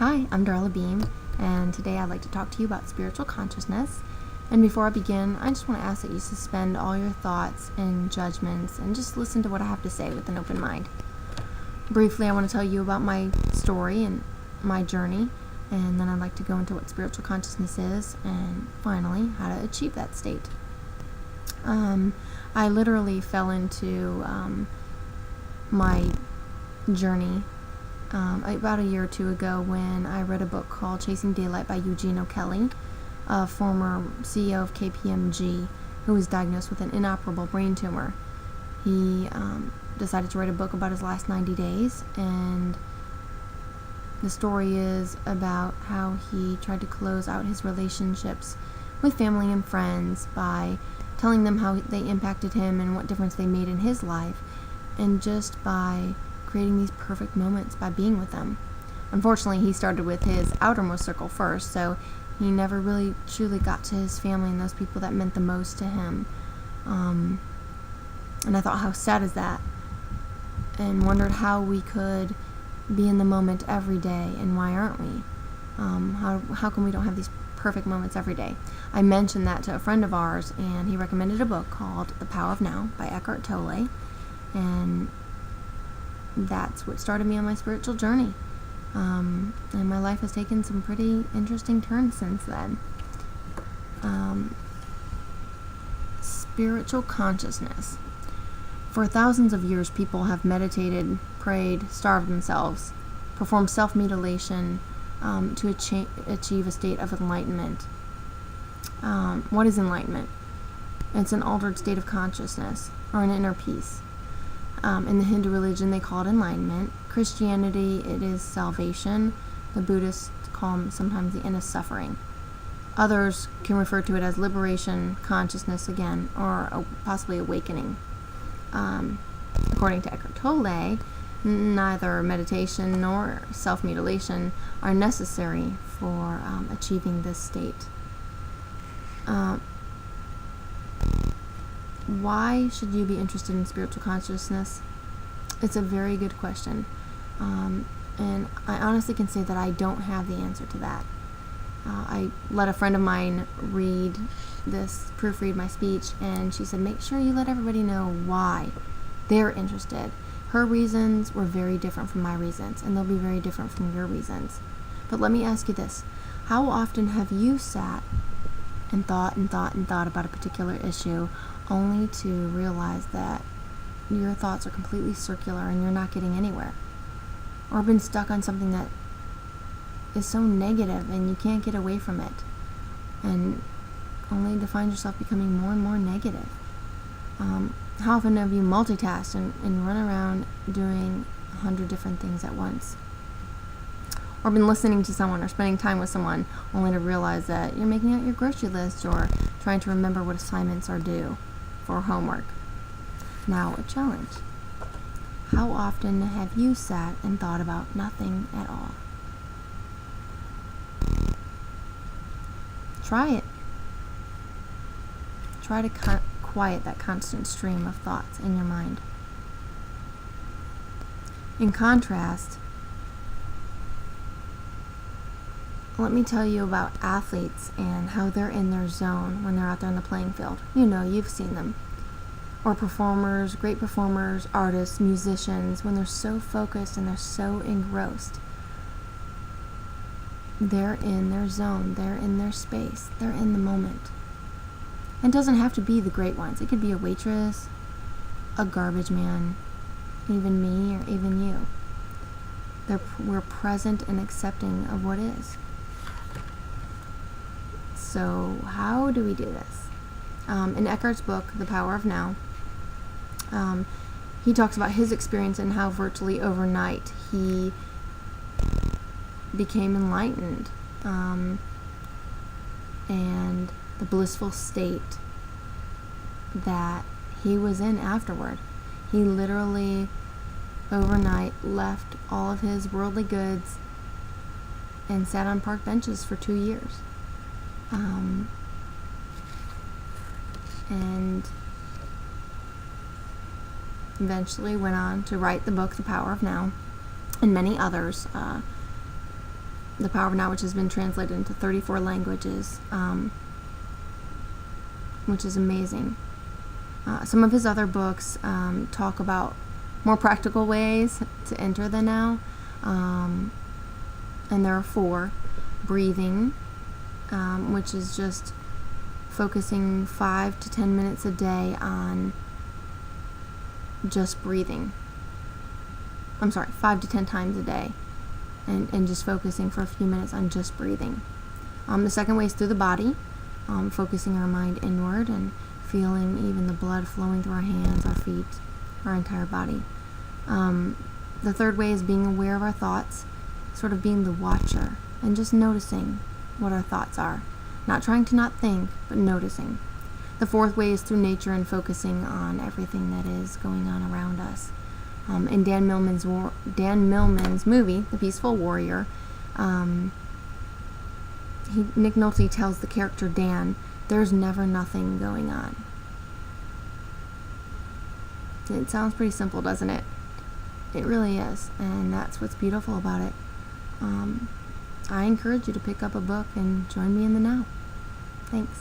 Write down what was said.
Hi, I'm Darla Beam, and today I'd like to talk to you about spiritual consciousness. And before I begin, I just want to ask that you suspend all your thoughts and judgments and just listen to what I have to say with an open mind. Briefly, I want to tell you about my story and my journey, and then I'd like to go into what spiritual consciousness is, and finally, how to achieve that state. I literally fell into my journey about a year or two ago when I read a book called Chasing Daylight by Eugene O'Kelly, a former CEO of KPMG who was diagnosed with an inoperable brain tumor. He decided to write a book about his last 90 days, and the story is about how he tried to close out his relationships with family and friends by telling them how they impacted him and what difference they made in his life, and just by creating these perfect moments by being with them. Unfortunately, he started with his outermost circle first, so he never really truly got to his family and those people that meant the most to him. And I thought, how sad is that? And wondered how we could be in the moment every day, and why aren't we? How come we don't have these perfect moments every day? I mentioned that to a friend of ours, and he recommended a book called The Power of Now by Eckhart Tolle, and that's what started me on my spiritual journey. And my life has taken some pretty interesting turns since then. Spiritual consciousness. For thousands of years, people have meditated, prayed, starved themselves, performed self-mutilation to achieve a state of enlightenment. What is enlightenment? It's an altered state of consciousness, or an inner peace. In the Hindu religion, they call it enlightenment. Christianity, it is salvation. The Buddhists call them sometimes the end of suffering. Others can refer to it as liberation, consciousness again, or possibly awakening. According to Eckhart Tolle, neither meditation nor self-mutilation are necessary for achieving this state. Why should you be interested in spiritual consciousness? It's a very good question. And I honestly can say that I don't have the answer to that. I let a friend of mine proofread my speech, and she said, make sure you let everybody know why they're interested. Her reasons were very different from my reasons, and they'll be very different from your reasons. But let me ask you this. How often have you sat and thought about a particular issue only to realize that your thoughts are completely circular and you're not getting anywhere? Or been stuck on something that is so negative and you can't get away from it, and only to find yourself becoming more and more negative? How often have you multitasked and run around doing 100 different things at once? Or been listening to someone or spending time with someone only to realize that you're making out your grocery list or trying to remember what assignments are due for homework? Now, a challenge. How often have you sat and thought about nothing at all? Try it. Try to quiet that constant stream of thoughts in your mind. In contrast, let me tell you about athletes and how they're in their zone when they're out there on the playing field. You know, you've seen them. Or performers, great performers, artists, musicians, when they're so focused and they're so engrossed. They're in their zone, they're in their space, they're in the moment. It doesn't have to be the great ones. It could be a waitress, a garbage man, even me, or even you. We're present and accepting of what is. So how do we do this? In Eckhart's book, The Power of Now, he talks about his experience and how virtually overnight he became enlightened, and the blissful state that he was in afterward. He literally overnight left all of his worldly goods and sat on park benches for 2 years. And eventually went on to write the book The Power of Now, and many others. The Power of Now, which has been translated into 34 languages, which is amazing. Some of his other books talk about more practical ways to enter the now, and there are 4. Breathing, which is just focusing 5 to 10 minutes a day on just breathing. 5 to 10 times a day, and just focusing for a few minutes on just breathing. The second way is through the body, focusing our mind inward and feeling even the blood flowing through our hands, our feet, our entire body. The third way is being aware of our thoughts, sort of being the watcher, and just noticing what our thoughts are. Not trying to not think, but noticing. The fourth way is through nature and focusing on everything that is going on around us. In Dan Millman's movie, The Peaceful Warrior, Nick Nolte tells the character Dan, there's never nothing going on. It sounds pretty simple, doesn't it? It really is, and that's what's beautiful about it. I encourage you to pick up a book and join me in the now. Thanks.